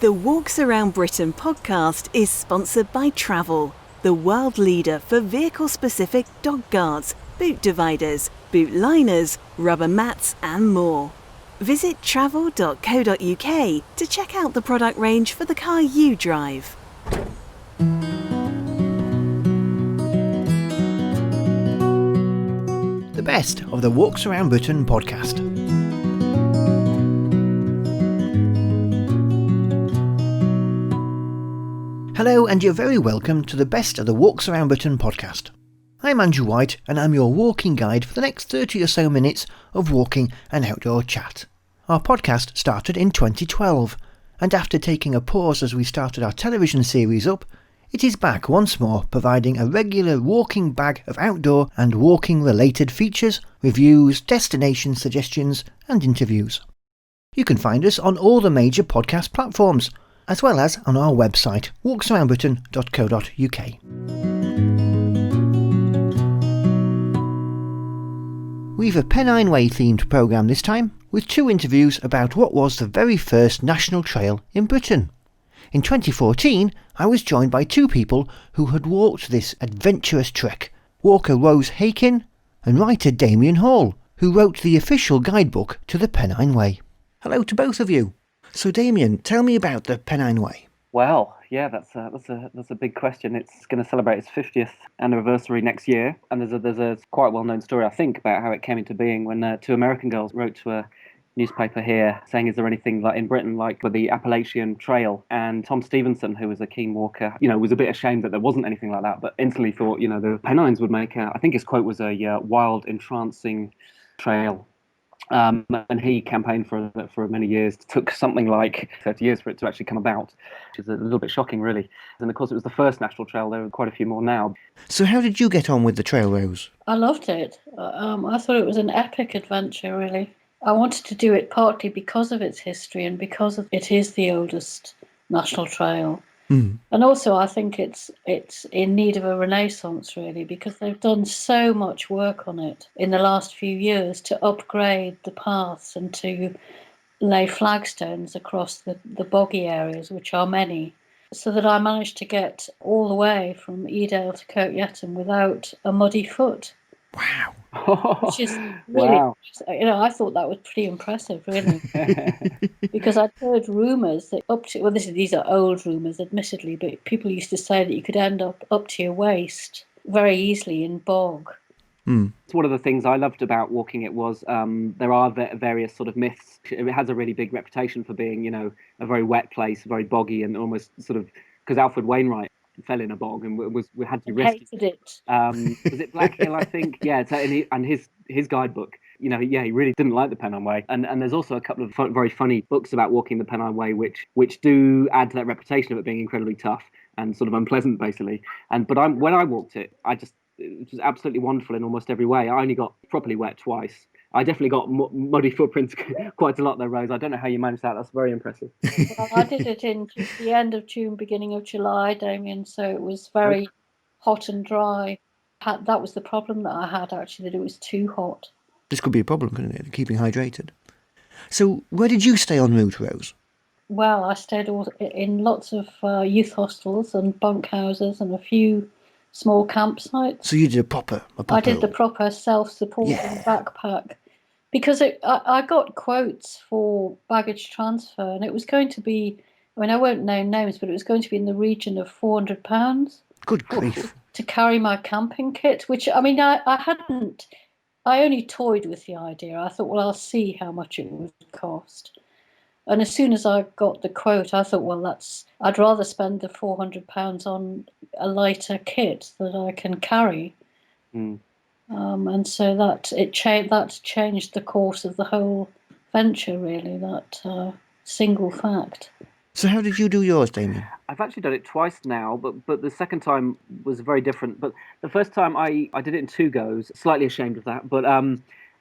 The Walks Around Britain podcast is sponsored by Travel, the world leader for vehicle-specific dog guards, boot dividers, boot liners, rubber mats and more. Visit travel.co.uk to check out the product range for the car you drive. The best of the Walks Around Britain podcast. Hello, and you're very welcome to the best of the Walks Around Britain podcast. I'm Andrew White, and I'm your walking guide for the next 30 or so minutes of walking and outdoor chat. Our podcast started in 2012, and after taking a pause as we started our television series up, it is back once more, providing a regular walking bag of outdoor and walking related features, reviews, destination suggestions and interviews. You can find us on all the major podcast platforms, as well as on our website, walksaroundbritain.co.uk. We've a Pennine Way themed programme this time, with 2 interviews about what was the very first national trail in Britain. In 2014, I was joined by 2 people who had walked this adventurous trek, walker Rose Hakin and writer Damian Hall, who wrote the official guidebook to the Pennine Way. Hello to both of you. So Damian, tell me about the Pennine Way. Well, yeah, that's a big question. It's going to celebrate its 50th anniversary next year, and there's a quite well-known story, I think, about how it came into being when 2 American girls wrote to a newspaper here saying, is there anything like in Britain like with the Appalachian Trail? And Tom Stevenson, who was a keen walker, was a bit ashamed that there wasn't anything like that, but instantly thought, the Pennines would make I think his quote was a wild, entrancing trail. And he campaigned for many years. It took something like 30 years for it to actually come about, which is a little bit shocking, really. And of course, it was the first national trail. There are quite a few more now. So how did you get on with the trail, Rose? I loved it. I thought it was an epic adventure, really. I wanted to do it partly because of its history and because it is the oldest national trail. And also I think it's in need of a renaissance, really, because they've done so much work on it in the last few years to upgrade the paths and to lay flagstones across the boggy areas, which are many, so that I managed to get all the way from Edale to Kirk Yetton without a muddy foot. Wow. Which is really, wow. I thought that was pretty impressive, really. Because I'd heard rumours that these are old rumours, admittedly, but people used to say that you could end up to your waist very easily in bog. It's one of the things I loved about walking it was there are various sort of myths. It has a really big reputation for being, a very wet place, very boggy, and almost sort of, because Alfred Wainwright fell in a bog and we had to rescue. Hated it. Was it Black Hill, I think? Yeah. So, and his guidebook, he really didn't like the Pennine Way. And there's also a couple of very funny books about walking the Pennine Way, which do add to that reputation of it being incredibly tough and sort of unpleasant, basically. But when I walked it, it was absolutely wonderful in almost every way. I only got properly wet twice. I definitely got muddy footprints quite a lot though, Rose. I don't know how you managed that. That's very impressive. Well, I did it in the end of June, beginning of July, Damian, so it was very hot and dry. That was the problem that I had, actually, that it was too hot. This could be a problem, couldn't it? Keeping hydrated. So where did you stay en route, Rose? Well, I stayed in lots of youth hostels and bunkhouses and a few small campsites. So you did a proper I did the proper self-supporting backpack. Because I got quotes for baggage transfer, and it was going to be, I won't name names, but it was going to be in the region of £400. Good grief. To carry my camping kit, which, I only toyed with the idea. I thought, well, I'll see how much it would cost. And as soon as I got the quote, I thought, well, I'd rather spend the £400 on a lighter kit that I can carry. And so that changed the course of the whole venture, really, that single fact. So how did you do yours, Damian? I've actually done it twice now, but the second time was very different. But the first time I did it in 2 goes, slightly ashamed of that, but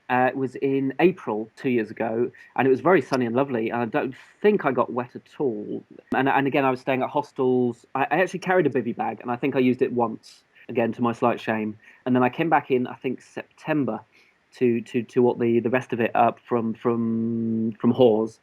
it was in April 2 years ago, and it was very sunny and lovely, and I don't think I got wet at all. And again, I was staying at hostels. I actually carried a bivvy bag, and I think I used it once, again, to my slight shame. And then I came back in, I think, September to what the rest of it up from Hawes.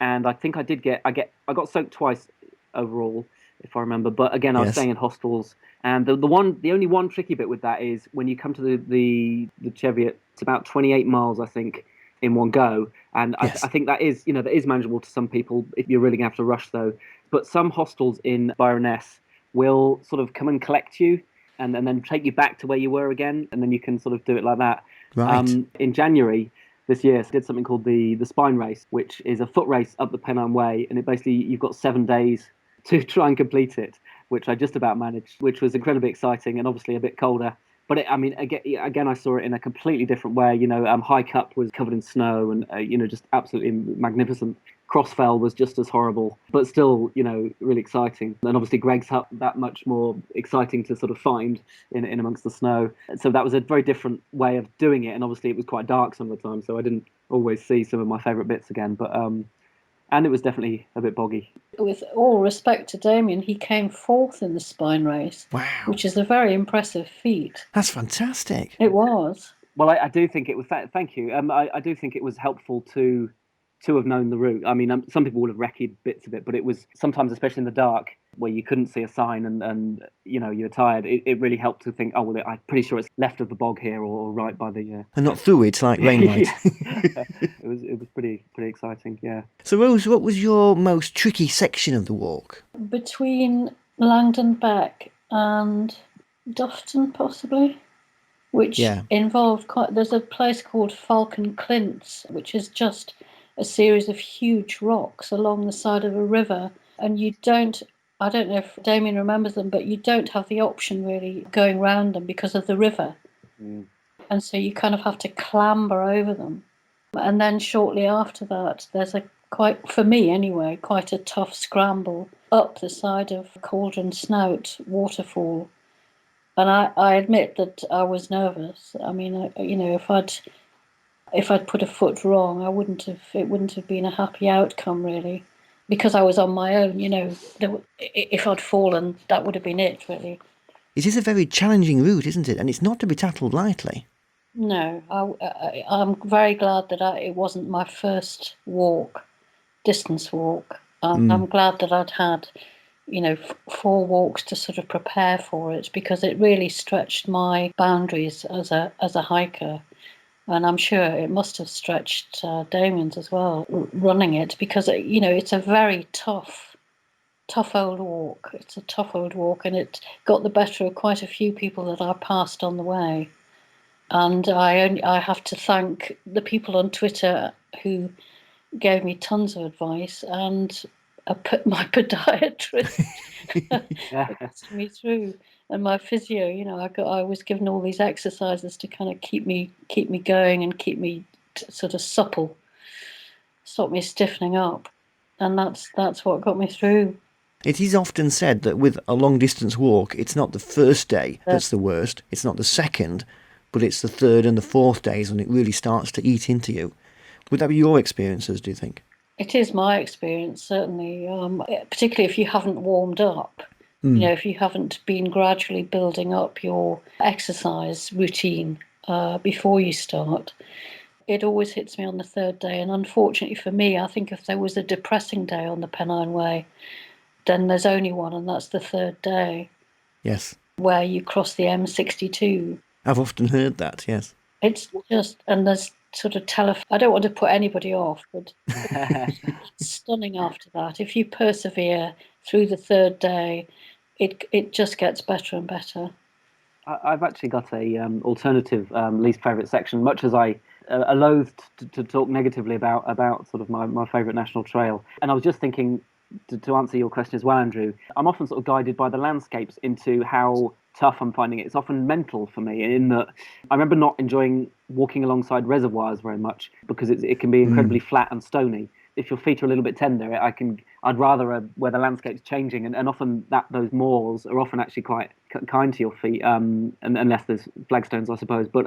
and I think I got soaked twice overall, if I remember. But again, I was Yes. staying in hostels, and the only one tricky bit with that is when you come to the Cheviot, it's about 28 miles, I think, in one go, and Yes. I think that is manageable to some people if you're really gonna have to rush though. But some hostels in Byroness will sort of come and collect you and then take you back to where you were again, and then you can sort of do it like that. Right. In January this year, I did something called the Spine Race, which is a foot race up the Pennine Way, and it basically you've got 7 days to try and complete it, which I just about managed, which was incredibly exciting and obviously a bit colder. But again, I saw it in a completely different way. High Cup was covered in snow and just absolutely magnificent. Crossfell was just as horrible, but still, really exciting. And obviously, Greg's Hut that much more exciting to sort of find in amongst the snow. So that was a very different way of doing it. And obviously, it was quite dark some of the time, so I didn't always see some of my favourite bits again. But and it was definitely a bit boggy. With all respect to Damian, he came fourth in the Spine Race, Wow. which is a very impressive feat. That's fantastic. It was. Well, I do think it was. Thank you. I do think it was helpful to have known the route. I mean, some people would have recce'd bits of it, but it was sometimes, especially in the dark, where you couldn't see a sign and you're tired. It really helped to think, oh well, I'm pretty sure it's left of the bog here or right by the. And not through it like Rainlight. It was pretty exciting. Yeah. So, Rose, what was your most tricky section of the walk? Between Langdon Beck and Dufton, possibly, which involved there's a place called Falcon Clints, which is just a series of huge rocks along the side of a river, and I don't know if Damien remembers them, but you don't have the option really going round them because of the river. And so you kind of have to clamber over them. And then shortly after that, there's for me anyway, quite a tough scramble up the side of Cauldron Snout waterfall. And I admit that I was nervous. I mean, if I'd put a foot wrong, it wouldn't have been a happy outcome really, because I was on my own. If I'd fallen, that would have been it really. It is a very challenging route, isn't it? And it's not to be tackled lightly. No, I'm very glad that it wasn't my first distance walk. I'm glad that I'd had, 4 walks to sort of prepare for it, because it really stretched my boundaries as a hiker. And I'm sure it must have stretched Damian's as well, running it, because, it's a very tough old walk. It's a tough old walk, and it got the better of quite a few people that I passed on the way. And I have to thank the people on Twitter who gave me tons of advice, and my podiatrist put me through, and my physio. I was given all these exercises to kind of keep me going and keep me sort of supple, stop me stiffening up, and that's what got me through. It is often said that with a long distance walk, it's not the first day that's the worst, it's not the second, but it's the third and the fourth days when it really starts to eat into you. Would that be your experiences, do you think? It is my experience, certainly, particularly if you haven't warmed up. If you haven't been gradually building up your exercise routine before you start. It always hits me on the third day. And unfortunately for me, I think if there was a depressing day on the Pennine Way, then there's only one, and that's the third day. Yes. Where you cross the M62. I've often heard that, yes. It's just, and there's sort of I don't want to put anybody off, but it's stunning after that. If you persevere through the third day, it just gets better and better. I've actually got a alternative least favourite section, much as I loathed to talk negatively about sort of my favourite national trail. And I was just thinking, to answer your question as well, Andrew, I'm often sort of guided by the landscapes into how tough I'm finding it. It's often mental for me, in that I remember not enjoying walking alongside reservoirs very much, because it can be incredibly flat and stony. If your feet are a little bit tender, I'd rather where the landscape's changing, and often those moors are often actually quite kind to your feet, and unless there's flagstones, I suppose. But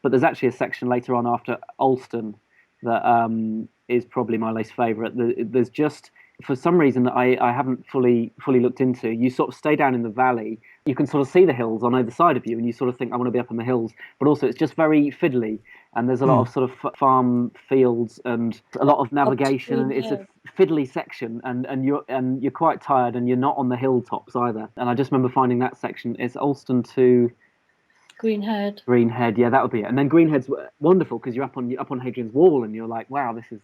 there's actually a section later on after Alston that is probably my least favourite. There's just, for some reason that I haven't fully looked into, you sort of stay down in the valley. You can sort of see the hills on either side of you, and you sort of think, I want to be up on the hills. But also, it's just very fiddly, and there's a lot of sort of farm fields and a lot of navigation, and it's a fiddly section, and you're quite tired, and you're not on the hilltops either. And I just remember finding that section. It's Alston to Greenhead. Yeah, that would be it. And then Greenhead's wonderful because you're up on Hadrian's Wall, and you're like, wow, this is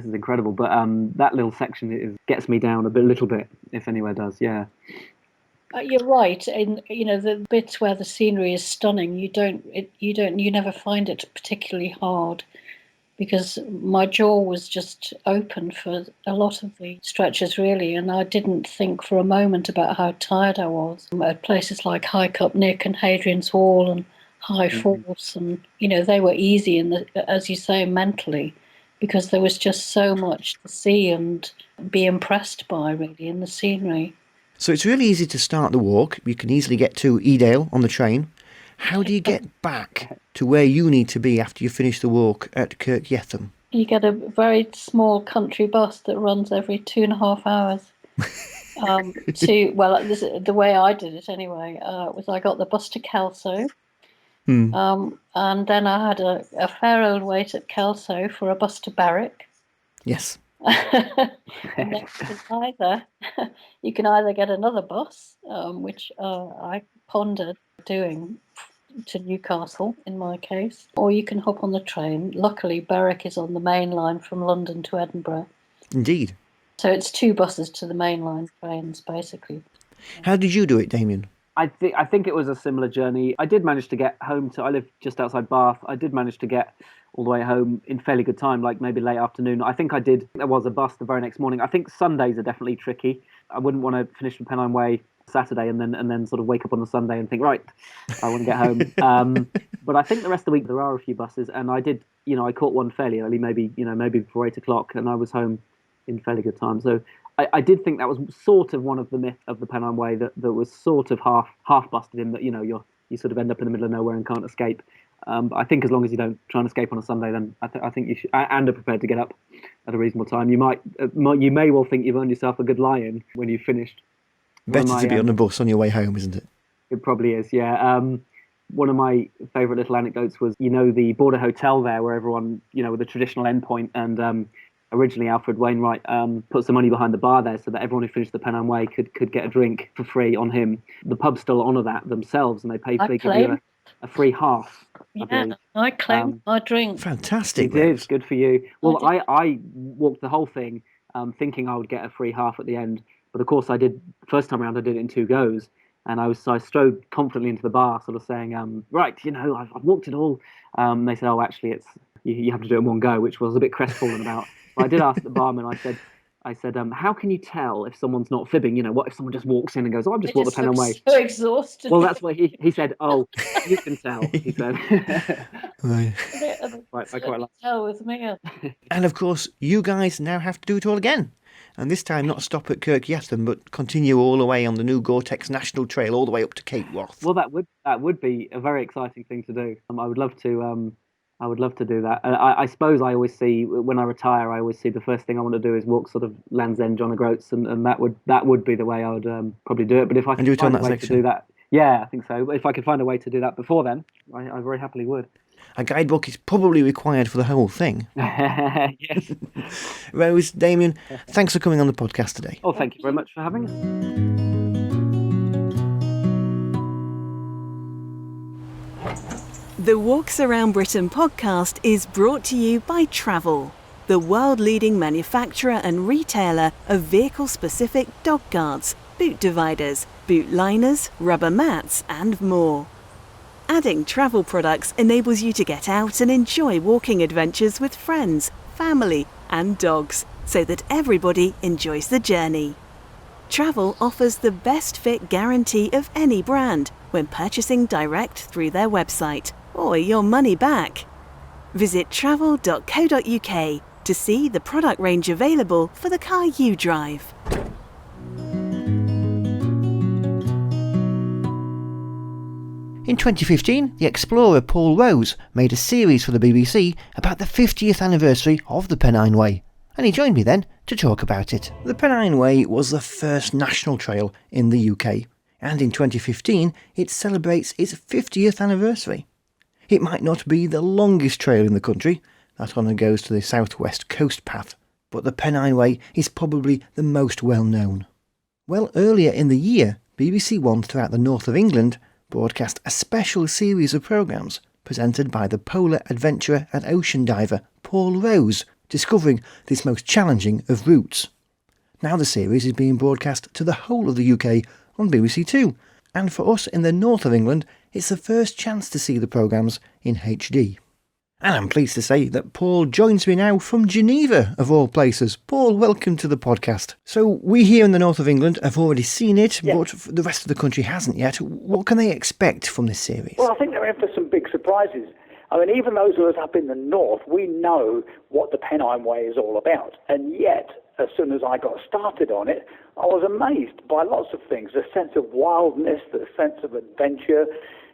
incredible. But that little section gets me down a little bit, if anywhere does. Yeah. You're right. In the bits where the scenery is stunning, you never find it particularly hard, because my jaw was just open for a lot of the stretches, really, and I didn't think for a moment about how tired I was. At places like High Cup Nick and Hadrian's Wall and High Force, and they were easy, as you say, mentally, because there was just so much to see and be impressed by, really, in the scenery. So it's really easy to start the walk. You can easily get to Edale on the train. How do you get back to where you need to be after you finish the walk at Kirk Yetham? You get a very small country bus that runs every 2.5 hours. The way I did it anyway was I got the bus to Kelso, and then I had a fair old wait at Kelso for a bus to Berwick. Yes. And then you can either get another bus, which I pondered doing, to Newcastle in my case, or you can hop on the train. Luckily, Berwick is on the main line from London to Edinburgh. Indeed. So it's 2 buses to the mainline trains, basically. How did you do it, Damian? I think it was a similar journey. I did manage to get home I live just outside Bath. I did manage to get all the way home in fairly good time, like maybe late afternoon. I think I did. There was a bus the very next morning. I think Sundays are definitely tricky. I wouldn't want to finish from Pennine Way Saturday and then sort of wake up on the Sunday and think, right, I want to get home. But I think the rest of the week there are a few buses, and I did, I caught one fairly early, maybe before 8 o'clock, and I was home in fairly good time. So I did think that was sort of one of the myths of the Pennine Way that was sort of half busted in, that you sort of end up in the middle of nowhere and can't escape. But I think as long as you don't try and escape on a Sunday, then I think you should, and are prepared to get up at a reasonable time. You may well think you've earned yourself a good lie-in when you've finished. Better to be on a bus on your way home, isn't it? It probably is, yeah. One of my favourite little anecdotes was, the Border Hotel there, where everyone, with the traditional endpoint, and originally Alfred Wainwright put some money behind the bar there so that everyone who finished the Pennine Way could get a drink for free on him. The pubs still honour that themselves, and they give you a free half. I claim my drink. Fantastic. It is good for you. Well, I walked the whole thing thinking I would get a free half at the end, but of course I did. First time around, I did it in 2 goes, and I strode confidently into the bar, sort of saying, "Right, I've walked it all." They said, "Oh, actually, it's you have to do it in 1 go," which was a bit crestfallen about. But I did ask the barman. I said, how can you tell if someone's not fibbing? What if someone just walks in and goes, "Oh, I've just walked the Pennine Way." So exhausted. Well, that's what he said. "Oh, you can tell," he said. Right. I quite like. Tell with me. And of course, you guys now have to do it all again. And this time not stop at Kirk Yetham, but continue all the way on the new Gore-Tex National Trail all the way up to Cape Wrath. Well, that would be a very exciting thing to do. I would love to. I would love to do that. I suppose I always see, when I retire, the first thing I want to do is walk sort of Land's End, John O'Groats, and that would be the way I would probably do it. But if I could find a way to do that, yeah, I think so. But if I could find a way to do that before then, I very happily would. A guidebook is probably required for the whole thing. Yes. Rose, Damian, thanks for coming on the podcast today. Oh, thank you very much for having us. The Walks Around Britain podcast is brought to you by Travel, the world-leading manufacturer and retailer of vehicle-specific dog guards, boot dividers, boot liners, rubber mats, and more. Adding Travel products enables you to get out and enjoy walking adventures with friends, family, and dogs, so that everybody enjoys the journey. Travel offers the best fit guarantee of any brand when purchasing direct through their website, or your money back. Visit travel.co.uk to see the product range available for the car you drive. In 2015, the explorer Paul Rose made a series for the BBC about the 50th anniversary of the Pennine Way, and he joined me then to talk about it. The Pennine Way was the first national trail in the UK, and in 2015 it celebrates its 50th anniversary. It might not be the longest trail in the country, that honour goes to the Southwest Coast Path, but the Pennine Way is probably the most well known. Well, earlier in the year, BBC One throughout the north of England broadcast a special series of programmes presented by the polar adventurer and ocean diver Paul Rose, discovering this most challenging of routes. Now the series is being broadcast to the whole of the UK on BBC Two, and for us in the north of England, it's the first chance to see the programmes in HD. And I'm pleased to say that Paul joins me now from Geneva, of all places. Paul, welcome to the podcast. So we here in the north of England have already seen it, but the rest of the country hasn't yet. What can they expect from this series? Well, I think they're in for some big surprises. I mean, even those of us up in the north, we know what the Pennine Way is all about. And yet, as soon as I got started on it, I was amazed by lots of things. The sense of wildness, the sense of adventure,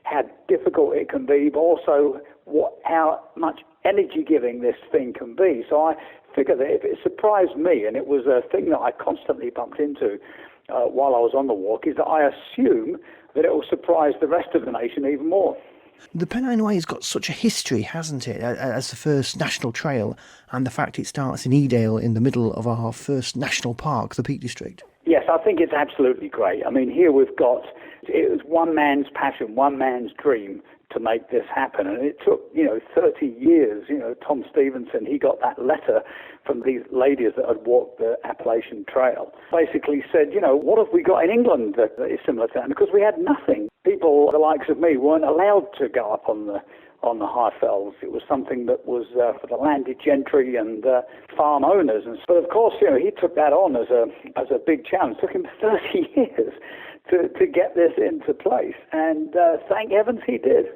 how difficult it can be, but also how much energy-giving this thing can be. So I figured that if it surprised me, and it was a thing that I constantly bumped into while I was on the walk, is that I assume that it will surprise the rest of the nation even more. The Pennine Way has got such a history, hasn't it, as the first national trail, and the fact it starts in Edale in the middle of our first national park, the Peak District. Yes, I think it's absolutely great. I mean, here we've got, it was one man's passion, one man's dream to make this happen. And it took, 30 years. Tom Stevenson, he got that letter from these ladies that had walked the Appalachian Trail. Basically said, what have we got in England that is similar to that? Because we had nothing. People, the likes of me, weren't allowed to go up on the high fells. It was something that was for the landed gentry and farm owners. And but of course, he took that on as a big challenge. It took him 30 years to get this into place, and thank heavens he did.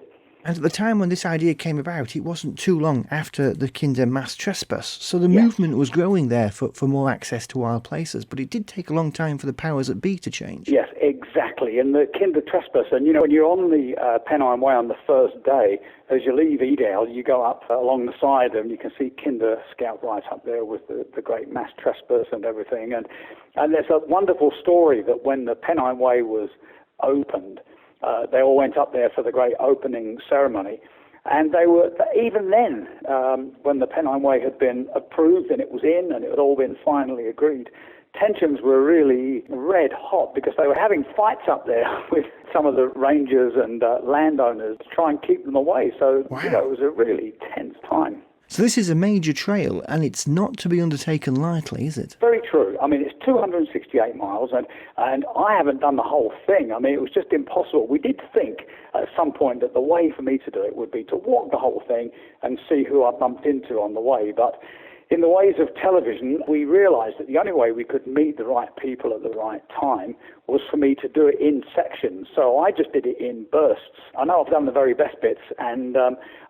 And at the time when this idea came about, it wasn't too long after the Kinder mass trespass, so the movement was growing there for more access to wild places, but it did take a long time for the powers that be to change. Yes, exactly. And the Kinder trespass, and when you're on the Pennine Way on the first day, as you leave Edale, you go up along the side and you can see Kinder Scout right up there with the great mass trespass and everything. And there's a wonderful story that when the Pennine Way was opened, they all went up there for the great opening ceremony. And they were, even then, when the Pennine Way had been approved and it was in and it had all been finally agreed, tensions were really red hot because they were having fights up there with some of the rangers and landowners to try and keep them away. So, it was a really tense time. So this is a major trail, and it's not to be undertaken lightly, is it? Very true. I mean, it's 268 miles, and I haven't done the whole thing. I mean, it was just impossible. We did think at some point that the way for me to do it would be to walk the whole thing and see who I bumped into on the way. But in the ways of television, we realised that the only way we could meet the right people at the right time was for me to do it in sections. So I just did it in bursts. I know I've done the very best bits, and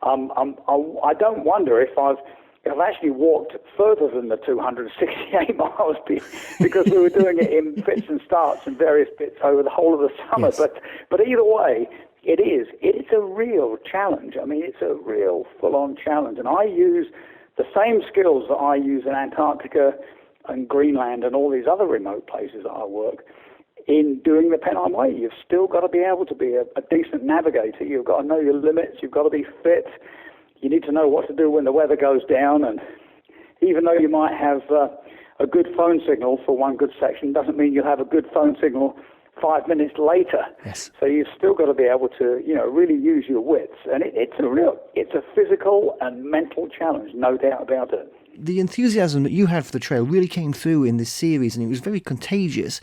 I don't wonder if I've actually walked further than the 268 miles because we were doing it in fits and starts and various bits over the whole of the summer. Yes. But either way, it's a real challenge. I mean, it's a real full-on challenge, and I use the same skills that I use in Antarctica and Greenland and all these other remote places that I work in doing the Pennine Way. You've still got to be able to be a decent navigator. You've got to know your limits. You've got to be fit. You need to know what to do when the weather goes down. And even though you might have a good phone signal for one good section, doesn't mean you'll have a good phone signal 5 minutes later. Yes. So you've still got to be able to, really use your wits. And it's a physical and mental challenge, no doubt about it. The enthusiasm that you had for the trail really came through in this series, and it was very contagious.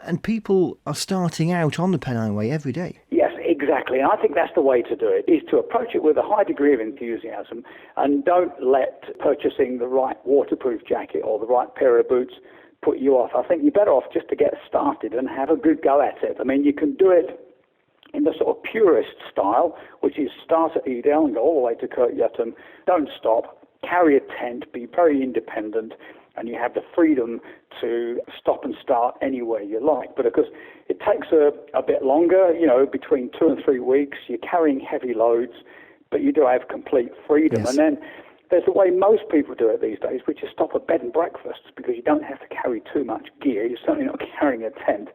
And people are starting out on the Pennine Way every day. Yes, exactly. And I think that's the way to do it, is to approach it with a high degree of enthusiasm, and don't let purchasing the right waterproof jacket or the right pair of boots put you off. I think you're better off just to get started and have a good go at it. I mean, you can do it in the sort of purist style, which is start at Edale and go all the way to Kirkyutton, don't stop, carry a tent, be very independent, and you have the freedom to stop and start anywhere you like. But of course, it takes a bit longer, between 2 and 3 weeks. You're carrying heavy loads, but you do have complete freedom. Yes. And then there's the way most people do it these days, which is stop at bed and breakfasts, because you don't have to carry too much gear. You're certainly not carrying a tent.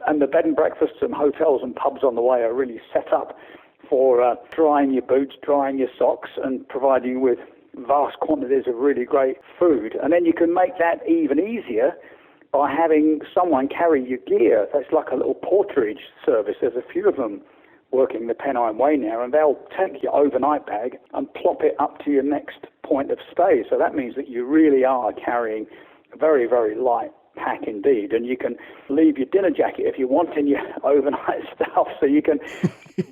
And the bed and breakfasts and hotels and pubs on the way are really set up for drying your boots, drying your socks, and providing you with vast quantities of really great food. And then you can make that even easier by having someone carry your gear. That's like a little porterage service. There's a few of them working the Pennine Way now, and they'll take your overnight bag and plop it up to your next point of stay. So that means that you really are carrying a very, very light pack indeed, and you can leave your dinner jacket if you want in your overnight stuff, so you can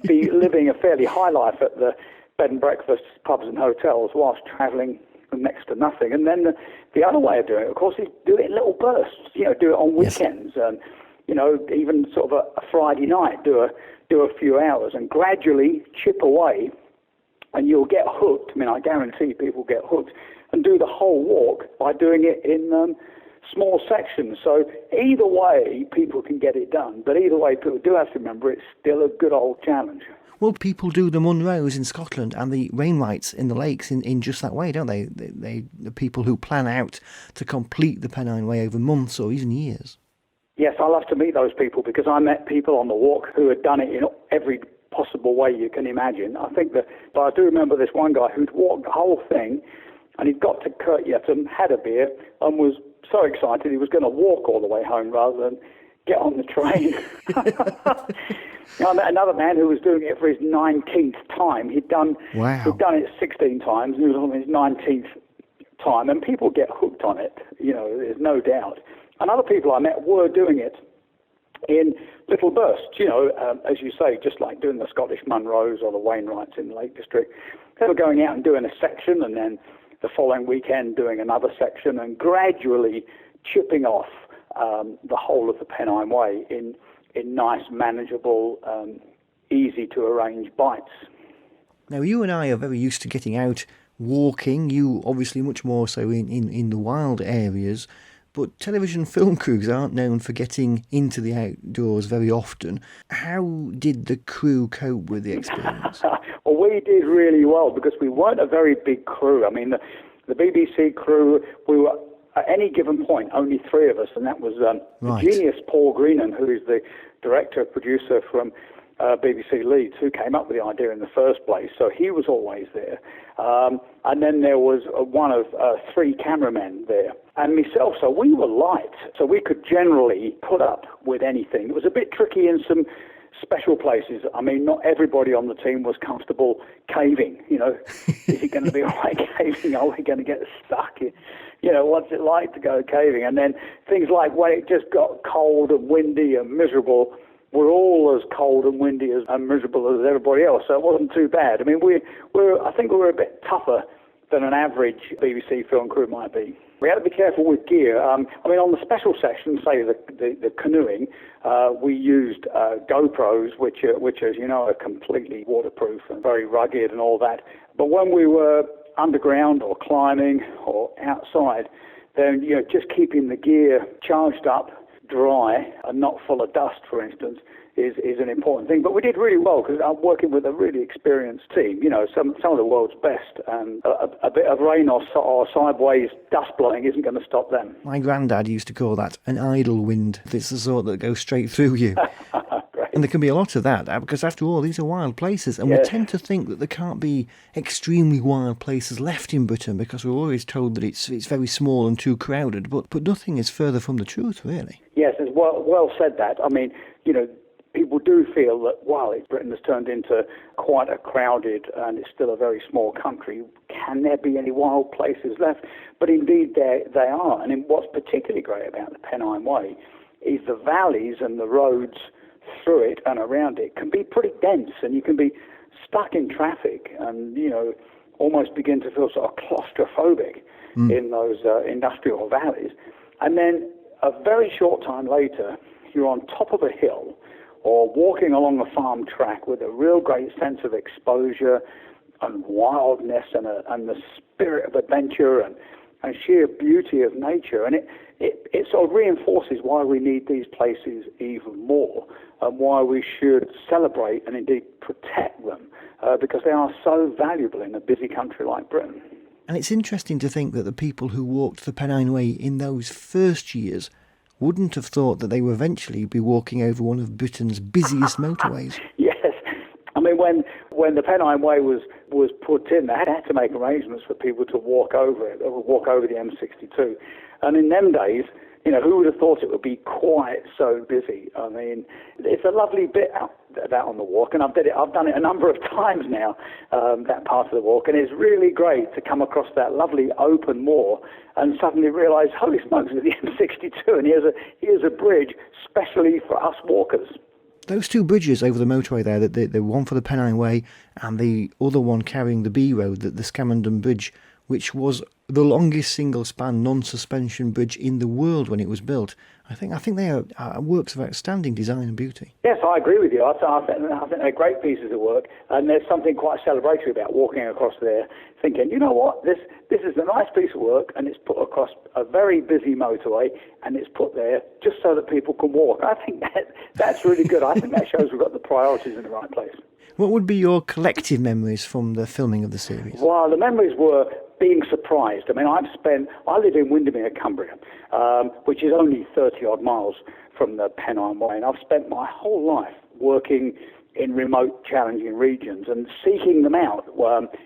be living a fairly high life at the bed and breakfasts, pubs and hotels whilst travelling next to nothing. And then the other way of doing it, of course, is do it in little bursts. Do it on weekends, and even sort of a Friday night, do a few hours and gradually chip away, and you'll get hooked. I mean, I guarantee people get hooked and do the whole walk by doing it in small sections. So either way, people can get it done. But either way, people do have to remember it's still a good old challenge. Well, people do the Munros in Scotland and the Wainwrights in the lakes in just that way, don't they? The people who plan out to complete the Pennine Way over months or even years. Yes, I love to meet those people, because I met people on the walk who had done it in every possible way you can imagine. But I do remember this one guy who'd walked the whole thing, and he'd got to Kirkyetton, had a beer, and was so excited he was going to walk all the way home rather than get on the train. I met another man who was doing it for his 19th time. He'd done it 16 times, and he was on his 19th time, and people get hooked on it, there's no doubt. And other people I met were doing it in little bursts, as you say, just like doing the Scottish Munros or the Wainwrights in the Lake District. They were going out and doing a section, and then the following weekend doing another section, and gradually chipping off the whole of the Pennine Way in nice, manageable, easy to arrange bites. Now, you and I are very used to getting out walking, you obviously much more so in the wild areas, but television film crews aren't known for getting into the outdoors very often. How did the crew cope with the experience? Well, we did really well, because we weren't a very big crew. I mean, the BBC crew, we were at any given point only three of us, and that was the genius Paul Greenan, who is the director, producer from BBC Leeds, who came up with the idea in the first place. So he was always there. And then there was one of three cameramen there, and myself. So we were light, so we could generally put up with anything. It was a bit tricky in some special places. I mean, not everybody on the team was comfortable caving. Is it going to be all right caving? Are we going to get stuck? What's it like to go caving? And then things like when it just got cold and windy and miserable, we're all as cold and windy and miserable as everybody else, so it wasn't too bad. I mean, I think we were a bit tougher than an average BBC film crew might be. We had to be careful with gear. On the special section, say the canoeing, we used GoPros, which as you know, are completely waterproof and very rugged and all that. But when we were underground or climbing or outside, then just keeping the gear charged up, dry and not full of dust, for instance, is an important thing. But we did really well, because I'm working with a really experienced team, some of the world's best, and a bit of rain or sideways dust blowing isn't going to stop them. My granddad used to call that an idle wind. It's the sort that goes straight through you. And there can be a lot of that, because after all, these are wild places, and we tend to think that there can't be extremely wild places left in Britain, because we're always told that it's very small and too crowded, but nothing is further from the truth, really. Yes, it's well said that. I mean, people do feel that, Britain has turned into quite a crowded, and it's still a very small country. Can there be any wild places left? But indeed they are. And what's particularly great about the Pennine Way is the valleys and the roads through it and around it can be pretty dense, and you can be stuck in traffic and, almost begin to feel sort of claustrophobic in those industrial valleys. And then a very short time later, you're on top of a hill or walking along a farm track with a real great sense of exposure and wildness and the spirit of adventure and sheer beauty of nature. And it sort of reinforces why we need these places even more, and why we should celebrate and indeed protect them, because they are so valuable in a busy country like Britain. And it's interesting to think that the people who walked the Pennine Way in those first years wouldn't have thought that they would eventually be walking over one of Britain's busiest motorways. Yes. mean, when the Pennine Way was put in, they had to make arrangements for people to walk over it, or walk over the M62. And in them days, who would have thought it would be quite so busy? I mean, it's a lovely bit out on the walk, and I've done it a number of times now, that part of the walk, and it's really great to come across that lovely open moor and suddenly realise, holy smokes, it's the M62, and here's a bridge specially for us walkers. Those two bridges over the motorway there, the one for the Pennine Way and the other one carrying the B Road, the Scamandon Bridge, which was the longest single-span non-suspension bridge in the world when it was built. I think they are works of outstanding design and beauty. Yes, I agree with you. I think they're great pieces of work, and there's something quite celebratory about walking across there, thinking, you know what, this is a nice piece of work, and it's put across a very busy motorway, and it's put there just so that people can walk. I think that's really good. I think that shows we've got the priorities in the right place. What would be your collective memories from the filming of the series? Well, the memories were being surprised. I mean, I live in Windermere, Cumbria, which is only 30-odd miles from the Pennine Way, and I've spent my whole life working in remote, challenging regions and seeking them out,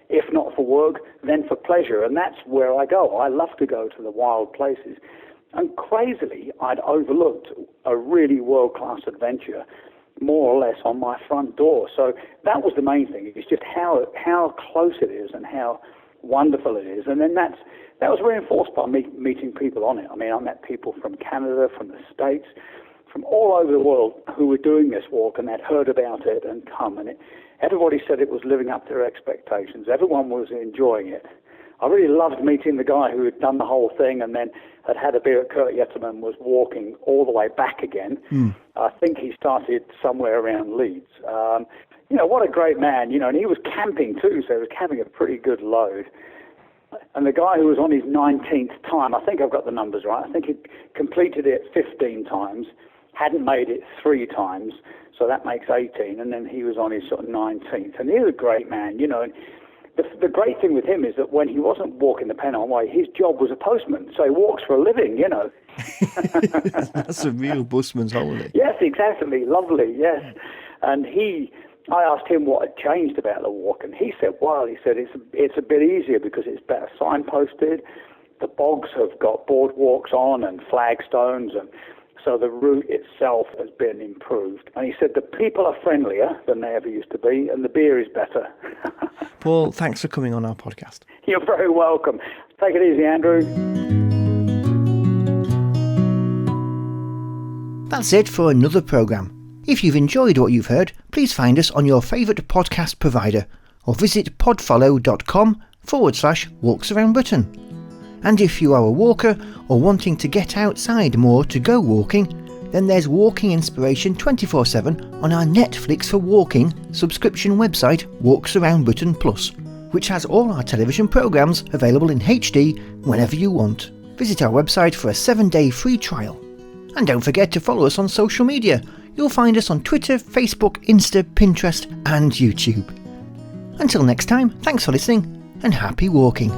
if not for work, then for pleasure, and that's where I go. I love to go to the wild places. And crazily, I'd overlooked a really world-class adventure more or less on my front door. So that was the main thing. It's just how close it is and how wonderful it is. And then that was reinforced by meeting people on it. I mean, I met people from Canada, from the States, from all over the world who were doing this walk, and they'd heard about it and come. And everybody said it was living up to their expectations. Everyone was enjoying it. I really loved meeting the guy who had done the whole thing and then had a beer at Kurt Yetterman, was walking all the way back again. I think he started somewhere around Leeds. What a great man, and he was camping too, so he was camping a pretty good load. And the guy who was on his 19th time, I think I've got the numbers right, I think he completed it 15 times, hadn't made it 3 times, so that makes 18, and then he was on his sort of 19th. And he was a great man, and the great thing with him is that when he wasn't walking the Pennine Way, his job was a postman, so he walks for a living, That's a real busman's holiday. Yes, exactly. Lovely, yes. And I asked him what had changed about the walk, and he said, it's a bit easier because it's better signposted. The bogs have got boardwalks on and flagstones, and so the route itself has been improved. And he said the people are friendlier than they ever used to be, and the beer is better. Paul, thanks for coming on our podcast. You're very welcome. Take it easy, Andrew. That's it for another programme. If you've enjoyed what you've heard, please find us on your favourite podcast provider or visit podfollow.com/walks around Britain. And if you are a walker or wanting to get outside more to go walking, then there's walking inspiration 24/7 on our Netflix for walking subscription website Walks Around Britain Plus, which has all our television programmes available in HD whenever you want. Visit our website for a 7-day free trial. And don't forget to follow us on social media. You'll find us on Twitter, Facebook, Insta, Pinterest and YouTube. Until next time, thanks for listening and happy walking.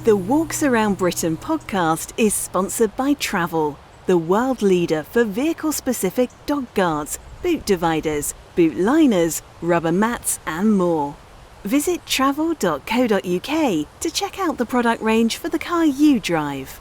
The Walks Around Britain podcast is sponsored by Travel, the world leader for vehicle-specific dog guards, boot dividers, boot liners, rubber mats and more. Visit travel.co.uk to check out the product range for the car you drive.